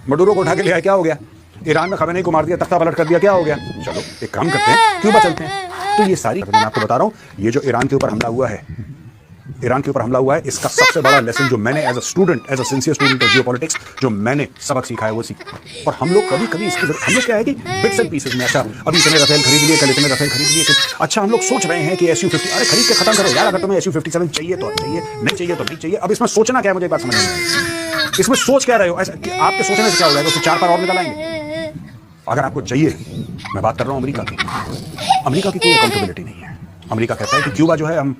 मडूरो को उठा के ले आया, क्या हो गया? ईरान में खमेनी को मार दिया, तख्ता पलट कर दिया, क्या हो गया? चलो एक काम करते हैं, क्यूबा चलते हैं। तो ये सारी मैं आपको बता रहा हूं, ये जो ईरान के ऊपर हमला हुआ है, ईरान के ऊपर हमला हुआ है, इसका सबसे बड़ा लेसन जो मैंने as a student, as a sincere student of geopolitics, जो मैंने सबक सीखा है वो सीखा। और हम लोग कभी कभी इसकी हम लोग क्या है कि बिट्स एंड पीसेस में, अच्छा अभी इतने रफेल खरीद लिए, कल इतने रफेल खरीद लिए, अच्छा हम लोग सोच रहे हैं कि SU-50 अरे खरीद के खत्म करो यार, अगर तुम्हें SU-57 चाहिए तो चाहिए, नहीं चाहिए तो नहीं चाहिए। अब इसमें सोचना क्या है, मुझे एक बात समझ नहीं आई, इसमें सोच क्या रहे हो? आपके सोचने से क्या हो जाएगा? उसको 4 पार और निकल आएंगे। अगर आपको चाहिए, मैं बात कर रहा हूं अमेरिका की, अमेरिका की कोई अकाउंटेबिलिटी नहीं है। अमेरिका कहता है कि क्यूबा जो है हम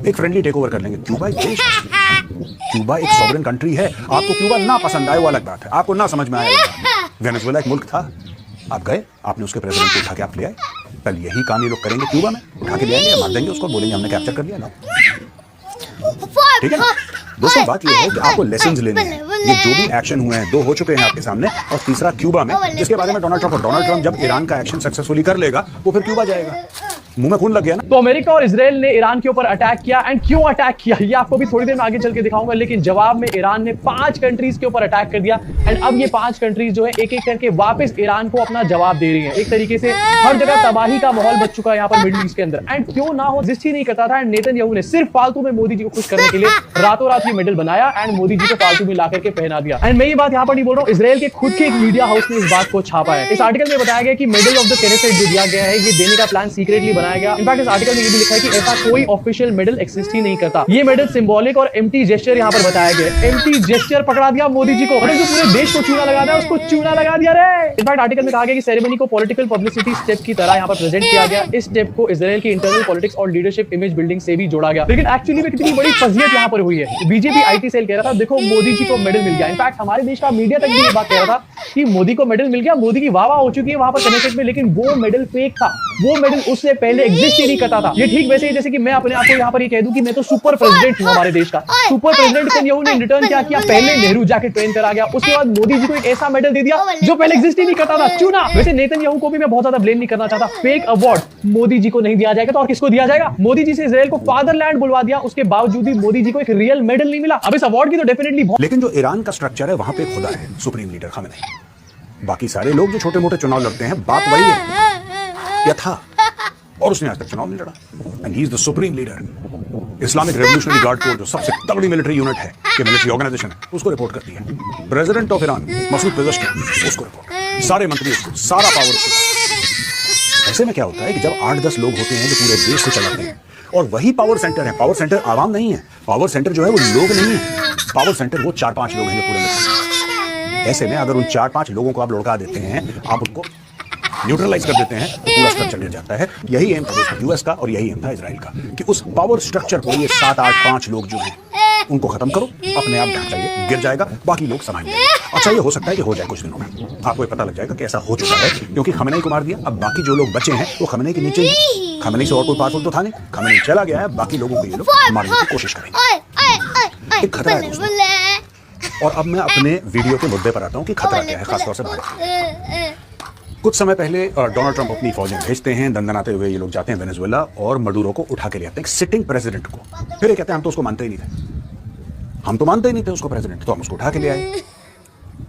एक फ्रेंडली टेक ओवर कर लेंगे। क्यूबा एक देश है, क्यूबा एक सॉवरेन कंट्री है। आपको क्यूबा ना पसंद आए वो अलग बात है, आपको ना समझ में आए। वेनेजुएला एक मुल्क था, आप गए, आपने उसके प्रेसिडेंट को उठा के आप ले आए। कल यही काम ये लोग करेंगे क्यूबा में, उठा के ले आएंगे, मार देंगे उसको, बोलेंगे हमने कैप्चर कर लिया ना। ठीक है ना दोस्तों, बात ये है कि आपको लेसन्स लेने हैं। ये जो भी एक्शन हुए हैं, 2 हो चुके हैं आपके सामने, और तीसरा क्यूबा में, जिसके बारे में डोनाल्ड ट्रंप जब ईरान का एक्शन सक्सेसफुली कर लेगा, वो फिर क्यूबा जाएगा। मुंह में खून लग गया ना। तो अमेरिका और इजराइल ने ईरान के ऊपर अटैक किया, एंड क्यों अटैक किया ये आपको भी थोड़ी देर में आगे चल के दिखाऊंगा। लेकिन जवाब में ईरान ने 5 कंट्रीज के ऊपर अटैक कर दिया, एंड अब ये 5 कंट्रीज जो है एक एक करके वापस ईरान को अपना जवाब दे रही है। एक तरीके से हर जगह तबाही का माहौल बच चुका है यहाँ पर मिडिल ईस्ट के अंदर। एंड क्यों ना हो, जिस ही नहीं करता था, एंड नेतन्याहू ने सिर्फ फालतू में मोदी जी को खुश करने के लिए रातों रात ये मेडल बनाया एंड मोदी जी को फालतू में ला करके पहना दिया। एंड मैं ये बात यहाँ पर नहीं बोल रहा हूँ, इजराइल के खुद के एक मीडिया हाउस ने इस बात को छापा है। इस आर्टिकल में बताया गया कि मेडल ऑफ द केनेसेट जो दिया गया है, ये देने का प्लान सीक्रेटली बनाया गया। इनफैक्ट इस आर्टिकल में ये भी लिखा है कि ऐसा कोई ऑफिशियल मेडल एक्सिस्ट ही नहीं करता। ये मेडल सिंबॉलिक और एम्प्टी जेस्चर यहाँ पर बताया गया। एम्प्टी जेस्चर पकड़ा दिया मोदी जी को, मतलब जो पूरे देश को चूना लगा दिया, उसको चूना लगा दिया रे। इनफैक्ट आर्टिकल में कहा गया कि सेरेमनी को पॉलिटिकल पब्लिसिटी स्टेप की तरह यहाँ पर प्रेजेंट किया गया। इस स्टेप को इजराइल की इंटरनल पॉलिटिक्स और लीडरशिप इमेज बिल्डिंग से भी जोड़ा गया। लेकिन एक्चुअली में कितनी बड़ी फजीयत यहाँ पर हुई है। बीजेपी IT सेल कह रहा था देखो मोदी जी को मेडल मिल गया। इनफैक्ट हमारे देश का मीडिया तक भी ये बात कह रहा था कि मोदी को मेडल मिल गया, मोदी की वाह हो चुकी है वहां पर कनेक्टेड में, लेकिन वो मेडल फेक था। वो मेडल उससे पहले एग्जिस्ट ही नहीं करता था। ये ठीक वैसे ही जैसे कि मैं अपने आप को यहाँ पर ये कह दूं कि मैं तो सुपर प्रेसिडेंट हूँ हमारे देश का। सुपर प्रेसिडेंट नेतन्याहू ने रिटर्न क्या किया, पहले नेहरू जैकेट पहन कर आ गया, उसके बाद मोदी जी को एक ऐसा मेडल दे दिया जो पहले एग्जिस्ट ही नहीं करता था, चुना। वैसे नेतन्याहू को भी मैं बहुत ज्यादा ब्लेम नहीं करना चाहता। फेक अवार्ड मोदी जी को नहीं दिया जाएगा तो और किसको दिया जाएगा? मोदी जी से इजराइल को फादरलैंड बुलवा दिया, उसके बावजूद भी मोदी जी को एक रियल मेडल नहीं मिला। अब इस अवार्ड की तो डेफिनेटली। लेकिन जो ईरान का स्ट्रक्चर है वहां पे खुदा है सुप्रीम लीडर खमेनी। बाकी सारे लोग जो छोटे मोटे चुनाव लड़ते हैं, बात वही है या था, और उसने आज तक चुनाव नहीं लड़ा। And he is the supreme leader. Islamic revolutionary guard core जो सबसे तगड़ी मिलिट्री यूनिट है, कि मिलिट्री ऑर्गेनाइजेशन है, उसको रिपोर्ट करती है। President of Iran Masoud Pezeshkian, उसको रिपोर्ट, सारे मंत्री उसको, सारा पावर उसको। ऐसे में क्या होता है कि जब 8-10 लोग होते हैं जो पूरे देश को चलाते हैं, और वही पावर सेंटर है। पावर सेंटर आवाम नहीं है, पावर सेंटर जो है वो लोग नहीं है, पावर सेंटर वो 4-5 लोग हैं जो पूरे में। ऐसे में अगर उन 4-5 लोगों को आप लुढ़का देते हैं, आप उनको न्यूट्रलाइज कर देते हैं, तो पूरा स्ट्रक्चर गिर जाता है। यही एम था दोस्तों यूएस का, और यही एम था इजराइल का, कि उस पावर स्ट्रक्चर को ये 7-8-5 लोग जो हैं उनको खत्म करो, अपने आप ढांचा ये गिर जाएगा, बाकी लोग संभाल लेंगे। अच्छा ये हो सकता है कि हो जाए कुछ दिनों में, आपको ये पता लग जाएगा कि ऐसा हो चुका है, क्योंकि खमेनी को मार दिया। अब बाकी जो लोग बचे हैं वो खमेनी के नीचे ही, खमेनी से और कोई पावरफुल तो था नहीं, खमेनी चला गया है, बाकी लोगों को ये लोग मारने की कोशिश करेंगे। एक खतरा है दोस्तों। और अब मैं अपने वीडियो के मुद्दे पर आता हूँ कि खतरा क्या है, खासतौर से भारत। कुछ समय पहले डोनाल्ड ट्रंप अपनी फौजें भेजते हैं, दंदनाते हुए ये लोग जाते हैं वेनेजुएला और मडूरो को उठा के ले आते हैं, सिटिंग प्रेसिडेंट को। फिर ये कहते हैं हम तो उसको मानते ही नहीं थे, हम तो मानते ही नहीं थे उसको प्रेसिडेंट, तो हम उसको उठा के ले आए।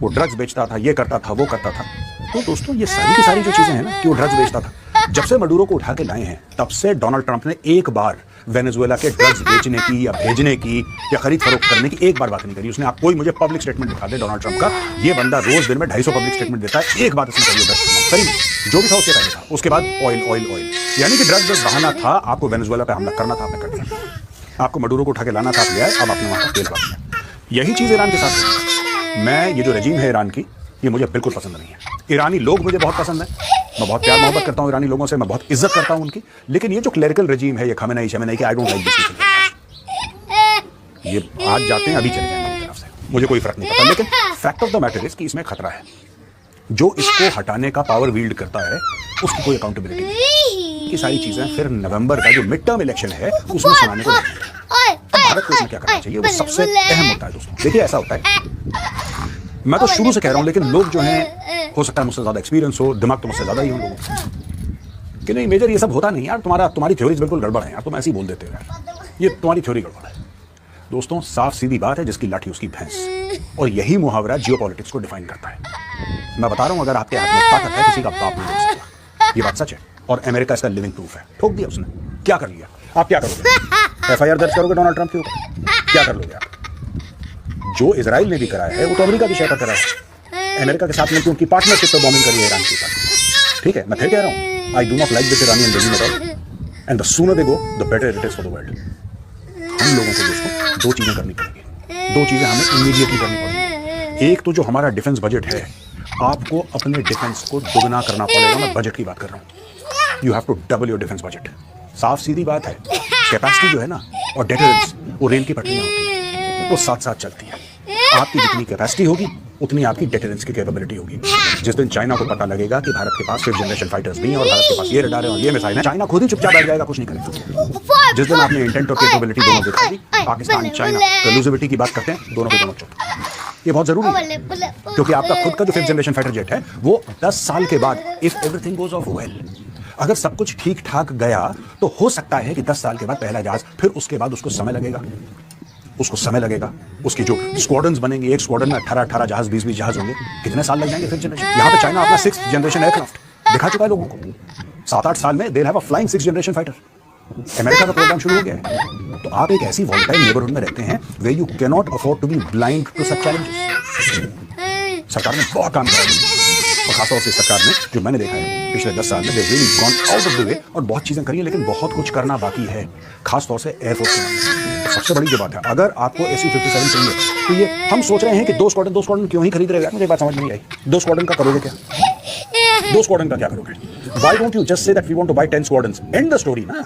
वो ड्रग्स बेचता था, ये करता था, वो करता था। तो दोस्तों ये सारी की सारी जो चीजें हैं ना, कि वो ड्रग्स बेचता था, जब से मडूरो को उठा के लाए हैं तब से डोनाल्ड ट्रंप ने एक बार वेनेजुएला के ड्रग्स बेचने की या भेजने की या खरीद फरोख्त करने की एक बार बात नहीं करी उसने। आप कोई मुझे पब्लिक स्टेटमेंट दिखा दे डोनाल्ड ट्रंप का, ये बंदा रोज दिन में 250 पब्लिक स्टेटमेंट देता है, एक बात इसने करी ड्रग्स जो भी था उसके पहले था, उसके बाद ऑयल। यानी कि ड्रग्स बस बहाना था, आपको वेनेजुएला पे हमला करना था, आपने कर दिया। आपको मडूरो को उठा के लाना था, आप ले आए, अब आपने वहां तेल बहा दिया। यही चीज ईरान के साथ है। मैं ये जो रजीम है ईरान की, ये मुझे बिल्कुल पसंद नहीं है। ईरानी लोग मुझे बहुत पसंद है, मैं बहुत प्यार मोहब्बत करता हूँ ईरानी लोगों से, मैं बहुत इज्जत करता हूँ उनकी। लेकिन ये जो क्लेरिकल रजीम है, ये खमेनी की, आई डोंट लाइक दिस। ये आज जाते हैं, अभी चले जाएंगे मेरी तरफ से, मुझे कोई फर्क नहीं पड़ता। लेकिन fact of the matter is कि इसमें खतरा है। जो इसको हटाने का पावर वील्ड करता है उसकी कोई अकाउंटेबिलिटी नहीं। ये सारी चीजें फिर नवंबर का जो मिड टर्म इलेक्शन है उसमें सुनाने को भारत को इसमें क्या करना चाहिए, वो सबसे अहम होता है दोस्तों। देखिए ऐसा होता है, मैं तो शुरू से कह रहा हूं, लेकिन लोग जो हैं, हो सकता है मुझसे ज्यादा एक्सपीरियंस हो, दिमाग तो मुझसे ज्यादा ही हो लोगों को, कि नहीं मेजर ये सब होता नहीं यार, तुम्हारी थ्योरीज बिल्कुल गड़बड़ है यार, तुम ऐसे ही बोल देते हो यार, ये तुम्हारी थ्योरी गड़बड़ है। दोस्तों साफ सीधी बात है, जिसकी लाठी उसकी भैंस। और यही मुहावरा जियोपॉलिटिक्स को डिफाइन करता है। मैं बता रहा हूं, अगर आपके हाथ में ताकत है, किसी का बाप नहीं हो सकता। ये बात सच है और अमेरिका इसका लिविंग प्रूफ है। ठोक दिया उसने, क्या कर लिया? आप क्या करोगे? FIR दर्ज करोगे डोनाल्ड ट्रंप के ऊपर? क्या कर लोगे आप? जो इजराइल ने भी कराया है वो तो अमेरिका की शय पर करा है। अमेरिका के साथ मिलकर उनकी पार्टनरशिप पर बॉम्बिंग करी है ईरान के साथ। ठीक है, मैं फिर कह रहा हूं, I do not like this Iranian regime at all, and the sooner they go the better it is for the world. हम लोगों को दोस्तों दो चीजें करनी पड़ेंगी, दो चीजें हमें इमीडिएटली करनी पड़ेंगी। एक तो जो हमारा डिफेंस बजट है, आपको अपने डिफेंस को दुगना करना पड़ेगा। मैं बजट की बात कर रहा हूं। You have to double your defence budget. साफ सीधी बात है, कैपेसिटी जो है ना और डेटरेंस, वो रेल की पटरियां होती है, वो साथ साथ चलती है। आपकी जितनी कैपेसिटी होगी उतनी आपकी डेटरेंस की कैपेबिलिटी होगी। जिस दिन चाइना को पता लगेगा कि भारत के पास 5th जनरेशन फाइटर्स नहीं है और भारत के पास ये रडार है और ये मिसाइल है, चाइना खुद ही चुपचाप बैठ जाएगा, कुछ नहीं करेगा। जिस दिन आपने इंटेंट और कैपेबिलिटी दोनों दिखा दी, पाकिस्तान चाइना कलूसिविटी की बात करते हैं, दोनों के दोनों चुप। ये बहुत जरूरी है, क्योंकि आपका खुद का जो 5th जनरेशन फाइटर जेट है वो 10 साल के बाद, if everything goes off well, अगर सब कुछ ठीक ठाक गया, तो हो सकता है कि 10 साल के बाद पहला जहाज, फिर उसके बाद उसको समय लगेगा। उसकी जो स्क्वाड्रन्स बनेंगे, एक स्क्वाड्रन में 18 जहाज, 20 जहाज होंगे, कितने साल लग जाएंगे 5th जनरेशन। यहाँ पे चाइना अपना 6th जनरेशन एयरक्राफ्ट दिखा चुका है लोगों को। 7-8 साल में they have a flying 6th generation fighter. America का प्रोग्राम शुरू हो गया है। तो आप एक ऐसी वॉलेटाइल नेबरहुड में रहते हैं where you can not afford to be blind to such challenges. सरकार ने बहुत काम किया है, और खासतौर से सरकार ने, जो मैंने देखा है पिछले 10 साल में, they really gone out of the way और बहुत चीजें करी है, लेकिन बहुत कुछ करना बाकी है, खासतौर से एयरफोर्स में। तो सबसे बड़ी जो बात है, अगर आपको SU-57 चाहिए, तो ये हम सोच रहे हैं कि दो स्क्वाड्रन क्यों ही खरीद रहे हैं। मुझे बात समझ नहीं आई, 2 स्क्वाड्रन का करोगे क्या? 2 स्क्वाड्रन का क्या करोगे? Why don't you just say that we want to buy 10 squadrons? End the story ना।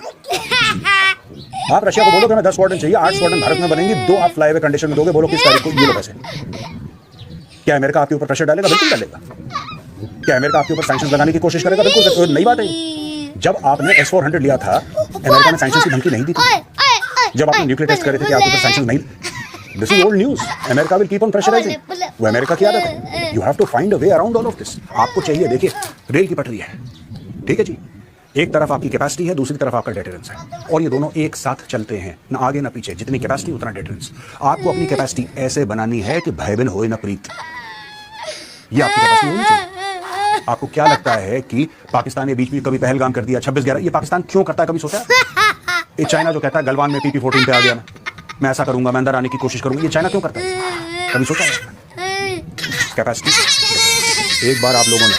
आप रशिया को बोलो कि हमें 10 स्क्वाड्रन चाहिए, 8 स्क्वाड्रन भारत में बनेंगे, 2 आप फ्लाई अवे कंडीशन में दोगे, बोलो किस तारीख को, ये लो पैसे। क्या अमेरिका आपके ऊपर प्रेशर डालेगा? बिल्कुल डालेगा। क्या अमेरिका आपके ऊपर सैंक्शंस लगाने की कोशिश करेगा? बिल्कुल। तो नई बात है, जब आपने S-400 लिया था, अमेरिका ने सैंक्शंस की धमकी नहीं दी थी। जब आपने न्यूक्लियर टेस्ट करे थे कि आपके ऊपर सैंक्शंस नहीं, this is old news. America will keep on pressurising, वो अमेरिका की आदत है। You have to find a way around all of this. आपको चाहिए, देखिए, रेल की पटरी है, ठीक है जी, एक तरफ आपकी कैपेसिटी है, दूसरी तरफ आपका डेटरेंस है, और ये दोनों एक साथ चलते हैं, ना आगे ना पीछे। जितनी कैपेसिटी उतना डेटरेंस। आपको अपनी कैपेसिटी ऐसे बनानी है कि भय बिन होए न प्रीत। ये आपकी कैपेसिटी होनी चाहिए। आपको क्या लगता है कि पाकिस्तान ने बीच में कभी पहलगाम कर दिया 26/11? ये पाकिस्तान क्यों करता है, कभी सोचा? ये चाइना जो कहता है गलवान में PP-14 पे आ गया, मैं ऐसा करूंगा, मैं अंदर आने की कोशिश करूंगा, ये चाइना क्यों करता है, कभी सोचा है? कैपेसिटी। एक बार आप लोगों ने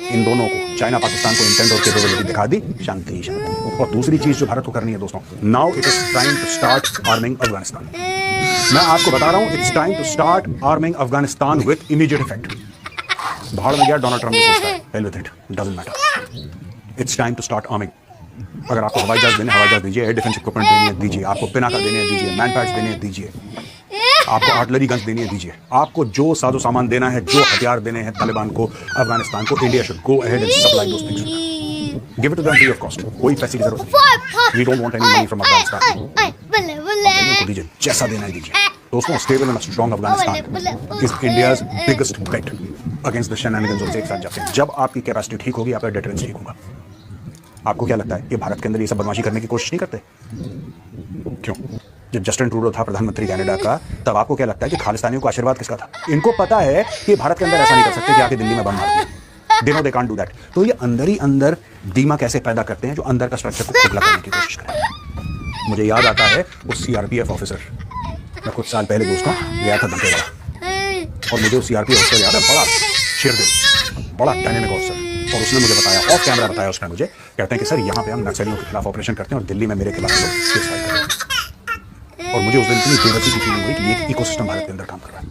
इन दोनों को, चाइना पाकिस्तान को, इंटेंट और कैपेबिलिटी दिखा दी, शांति शांति। और दूसरी चीज जो भारत को करनी है दोस्तों, now it is time to start arming Afghanistan. मैं आपको बता रहा हूं, it's time to start arming Afghanistan with immediate effect. भाड़ में गया डोनाल्ड ट्रंप ने सोचता है, hell with it, doesn't matter. It's time to start arming. अगर आपको हवाई जहाज देने, हवाई जहाज दीजिए, एयर डिफेंस इक्विपमेंट देनी है दीजिए, आपको पिनाका देने हैं दीजिए, मैन पैड्स देने हैं दीजिए, आपको आर्टिलरी गन्स देनी है दीजिए, आपको जो साजो सामान देना है, जो हथियार देने हैं तालिबान को, अफगानिस्तान को, India should go ahead and supply those things. Give it to them free of cost. कोई पैसे की जरूरत नहीं। We don't want any money from Afghanistan. दीजिए, जैसा देना है दीजिए। दोस्तों, stable and strong Afghanistan is India's biggest bet against the shenanigans of एक साथ जाते हैं। जब आपकी कैपेसिटी ठीक होगी, आपका डेटरेंस ठीक होगा। आपको क्या लगता है कि भारत के अंदर ये सब बदमाशी करने की कोशिश नहीं करते? क्यों? जब जस्टिन ट्रूडो था प्रधानमंत्री कनाडा का, तब आपको क्या लगता है कि खालिस्तानियों को आशीर्वाद किसका था? इनको पता है कि भारत के अंदर ऐसा नहीं कर सकते कि आके दिल्ली में बम मार दिया। They know they can't do that. तो ये अंदर ही अंदर दीमा कैसे पैदा करते हैं, जो अंदर का स्ट्रक्चर को खोखला करने की कोशिश करें। मुझे याद आता है उस CRPF ऑफिसर, मैं कुछ साल पहले दोस्तों गया था दंतेवाड़ा, और मुझे उस CRPF ऑफिसर याद है, बड़ा शेरदिल, बड़ा डायनेमिक ऑफिसर, और उसने मुझे बताया, ऑफ कैमरा बताया उसने मुझे, कहते हैं कि सर यहाँ पे हम नक्सलियों के खिलाफ ऑपरेशन करते हैं और दिल्ली में मेरे खिलाफ लोग केस फाइल कर रहे हैं। और मुझे उस दिन इतनी बेवसी की फीलिंग हुई कि एक इकोसिस्टम भारत के अंदर काम कर रहा है।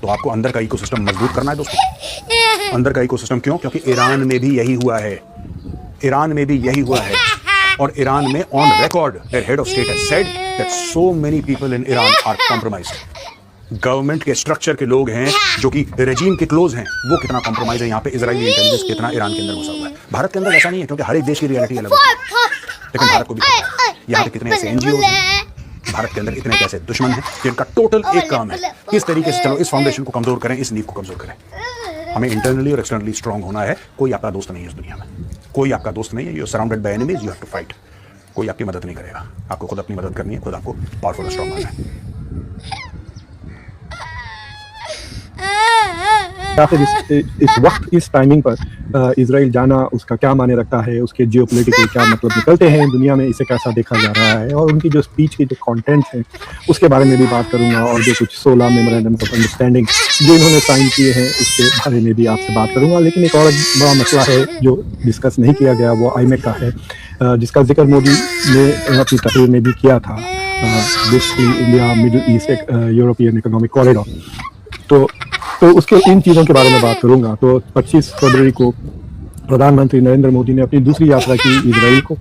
तो आपको अंदर का इकोसिस्टम मजबूत करना है दोस्तों। अंदर का इकोसिस्टम क्यों? क्योंकि ईरान में भी यही हुआ है, ईरान में भी यही हुआ है। और ईरान में on record their head of state has said that so many people in Iran are compromised. Government के स्ट्रक्चर के लोग हैं जो कि रेजीम के क्लोज हैं, वो कितना कॉम्प्रोमाइज है यहाँ पे, इजरायली इंटेलिजेंस कितना ईरान के अंदर घुसा हुआ है। भारत के अंदर ऐसा नहीं है, क्योंकि हर एक देश की रियलिटी अलग है, लेकिन भारत को भी पता है यहाँ पे कितने ऐसे NGOs हैं, भारत के अंदर इतने ऐसे दुश्मन हैं जिनका टोटल एक काम है, किस तरीके से चलो इस फाउंडेशन को कमजोर करें, इस नींव को कमजोर करें। हमें इंटरनली और एक्सटर्नली स्ट्रांग होना है। कोई आपका दोस्त नहीं है इस दुनिया में, कोई आपका दोस्त नहीं है। You are surrounded by enemies, you have to fight. कोई आपकी मदद नहीं करेगा, आपको खुद अपनी मदद करनी है, खुद आपको पावरफुल और स्ट्रांग बनना है। या फिर इस वक्त इस टाइमिंग पर इजराइल जाना उसका क्या मायने रखता है, उसके जियोपॉलिटिकल क्या मतलब निकलते हैं दुनिया में, इसे कैसा देखा जा रहा है, और उनकी जो स्पीच की जो कंटेंट है उसके बारे में भी बात करूंगा, और जो कुछ 16 मेमोरेंडम ऑफ अंडरस्टैंडिंग जो इन्होंने साइन किए हैं उसके बारे में भी आपसे बात करूंगा। लेकिन एक और बड़ा मसला है जो डिस्कस नहीं किया गया, वो आईमेक का है, जिसका जिक्र मोदी ने अपनी तकरीर में भी किया था, basically India middle east European economic corridor. तो उसके इन चीज़ों के बारे में बात करूंगा। तो 25 फरवरी को प्रधानमंत्री नरेंद्र मोदी ने अपनी दूसरी यात्रा की इजराइल को,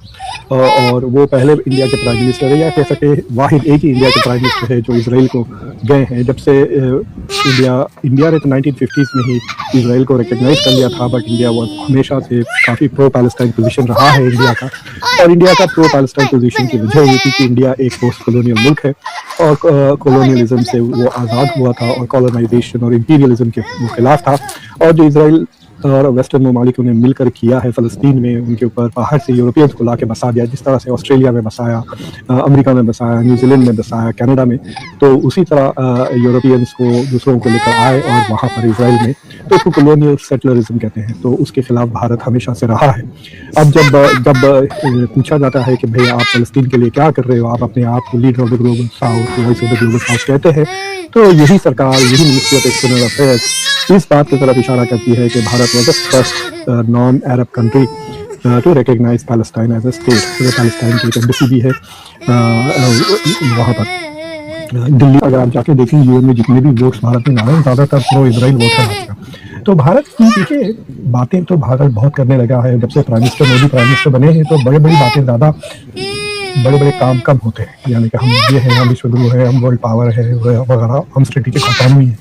और वो पहले इंडिया के प्राइम मिनिस्टर है, या कह सकते वाहिद एक ही इंडिया के प्राइम मिनिस्टर है जो इजराइल को गए हैं। जब से इंडिया ने तो 1950s में ही इजराइल को रिकग्नाइज कर लिया था, बट इंडिया वो हमेशा से काफ़ी प्रो पैलेस्टाइन पोजीशन रहा है इंडिया का, और इंडिया का प्रो पैलेस्टाइन पोजीशन की वजह ये थी कि इंडिया एक पोस्ट कॉलोनियल मुल्क है, और कॉलोनियलिज्म से वो आज़ाद हुआ था, और कॉलोनाइजेशन और इंपीरियलिज्म के वो खिलाफ था। और जो इजराइल और वेस्टर्न ममालिकों ने मिलकर किया है फ़लस्तीन में, उनके ऊपर बाहर से यूरोपियंस को लाके बसा दिया, जिस तरह से ऑस्ट्रेलिया में बसाया, अमेरिका में बसाया, न्यूजीलैंड में बसाया, कनाडा में, तो उसी तरह यूरोपियंस को दूसरों को लेकर आए और वहाँ पर इजराइल में, तो उसको कॉलोनियल सेटलरिज्म कहते हैं। तो उसके खिलाफ भारत हमेशा से रहा है। अब जब पूछा जाता है कि भैया आप फ़लस्तीन के लिए क्या कर रहे हो, आप अपने आप को leader of the global south, voice of the global south कहते हैं, तो यही सरकार, यही मिनिस्ट्री ऑफ एक्सटर्नल अफेयर्स इस बात की तरफ इशारा करती है कि Bharat was the first non Arab country to recognise Palestine as a state. Palestine की एक एम्बेसी भी है वहाँ पर। दिल्ली अगर आप जाके देखें, यूएन में जितने भी वोट्स भारत में आ रहे हैं ज़्यादातर प्रो इजराइल वोट है आज का। तो भारत की देखिए बातें तो भारत बहुत करने लगा है। जब से prime minister Modi prime minister बने हैं तो बड़ी बड़ी बातें ज़्यादा, बड़े बड़े काम कम होते हैं, यानी कि हम ये हैं, हम विश्वगुरु हैं, हम वर्ल्ड पावर है वगैरह, हम स्ट्रेटेजिक इकोनॉमी है।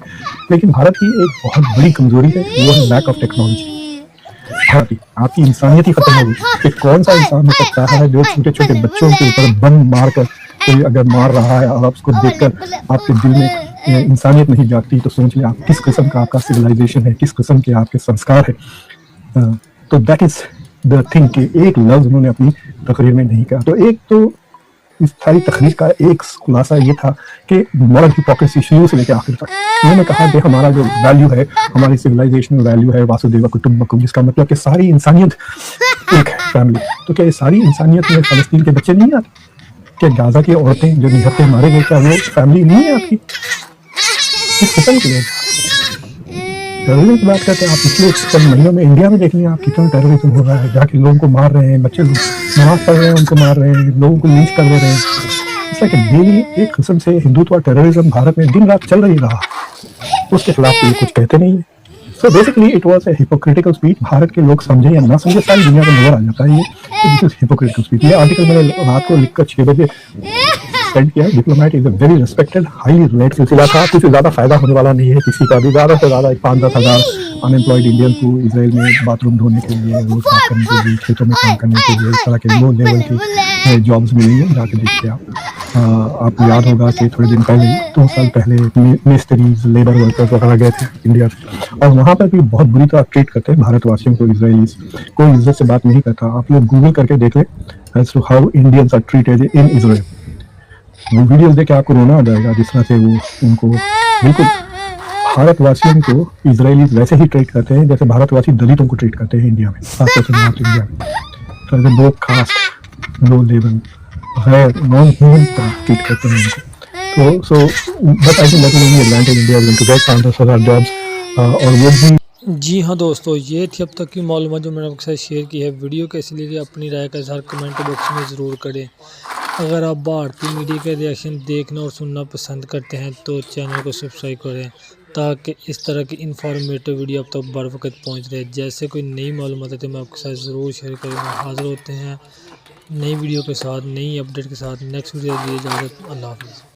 लेकिन भारत की एक बहुत बड़ी कमजोरी है, वो है लैक ऑफ टेक्नोलॉजी। आपकी इंसानियत ही खत्म हो गई कि कौन सा इंसान हो सकता है जो छोटे छोटे बच्चों के ऊपर बम मार कर कोई अगर मार रहा है और आप उसको देखकर आपके दिल में इंसानियत नहीं जागती, तो सोच लें आप किस किस्म का आपका सिविलाइजेशन है, किस किस्म के आपके संस्कार है। तो दैट इज द थिंग कि एक लफ्ज उन्होंने अपनी तकरीर में नहीं कहा। तो एक तो इस सारी तकरीर का एक खुलासा ये था कि मॉरल हिपोक्रेसी शुरू से लेकर आखिर तक उन्होंने कहा कि हमारा जो वैल्यू है, हमारी सिविलाइजेशनल वैल्यू है वासुदेव कुटुंबकम, जिसका मतलब कि सारी इंसानियत एक है फैमिली। तो क्या ये सारी इंसानियत में फलस्तीन के बच्चे नहीं आते? क्या गाजा की औरतें जो निहत्ते मारे गए, क्या वो फैमिली नहीं है आपकी? किस किस्म के लोग टेररिज्म की बात करते हैं? आप पिछले चंद महीनों में इंडिया में देख लिया आप कितना टेररिज्म हो रहा है, जाके लोगों को मार रहे हैं, बच्चे नमाज पढ़ रहे हैं उनको मार रहे हैं, लोगों को लीच कर दे रहे हैं। इसलिए कि डेली एक किस्म से हिंदुत्व और टेररिज्म भारत में दिन रात चल रही रहा, उसके खिलाफ कोई कुछ कहते नहीं है। So basically it was a hypocritical speech. Bharat के लोग समझे या ना समझे, सारी दुनिया को नजर आ जाता है ये दिस इज हिपोक्रिटिकल स्पीच। ये आर्टिकल मैंने रात को लिखकर 6 बजे सेंड किया। Diplomat is a very respected highly related सिलसिला था, कुछ ज़्यादा फायदा होने वाला नहीं है किसी का भी। ज़्यादा से ज़्यादा 5-10 हज़ार अनएम्प्लॉयड इंडियन को इसराइल में बाथरूम धोने के लिए, रोड साफ करने के लिए, खेतों में काम करने के लिए, इस तरह के लो लेवल की जॉब्स मिलेंगे। जाके देखिए आपको याद होगा कि थोड़े दिन पहले 2 साल पहले मिस्त्रीज, लेबर वर्कर्स वगैरह गए थे इंडिया से, और वहाँ पर भी बहुत बुरी तरह ट्रीट करते हैं भारतवासियों को इजरायलीज। कोई इज्जत से बात नहीं करता। आप लोग गूगल करके देख लें as to how Indians are treated in Israel. वो वीडियोस देख के आपको रोना आ जाएगा, जिस तरह से वो उनको बिल्कुल भारतवासियों को इजरायलीज वैसे ही ट्रीट करते हैं जैसे भारतवासी दलितों को ट्रीट करते हैं इंडिया में, खासतौर से नॉर्थ इंडिया में। तो लो कास्ट, लो लेवल, गैर नॉन ह्यूमन ट्रीट करते हैं उनको। तो but I think that is only advantage India is going to get 5,000 jobs, और वो भी। जी हाँ दोस्तों, ये थी अब तक की मालूमात जो मैंने आपके साथ शेयर की है। वीडियो कैसी लगी अपनी राय का इज़हार कमेंट बॉक्स में ज़रूर करें। अगर आप भारतीय मीडिया के रिएक्शन देखना और सुनना पसंद करते हैं तो चैनल को सब्सक्राइब करें, ताकि इस तरह की इन्फॉर्मेटिव वीडियो अब तक बर वक्त पहुँच रहे। जैसे कोई नई मालूमात है तो मैं आपके साथ ज़रूर शेयर करूँगा। हाज़िर होते हैं नई वीडियो के साथ, नई अपडेट के साथ। नेक्स्ट वीडियो दी इजाज़त। अल्लाह हाफ़िज़।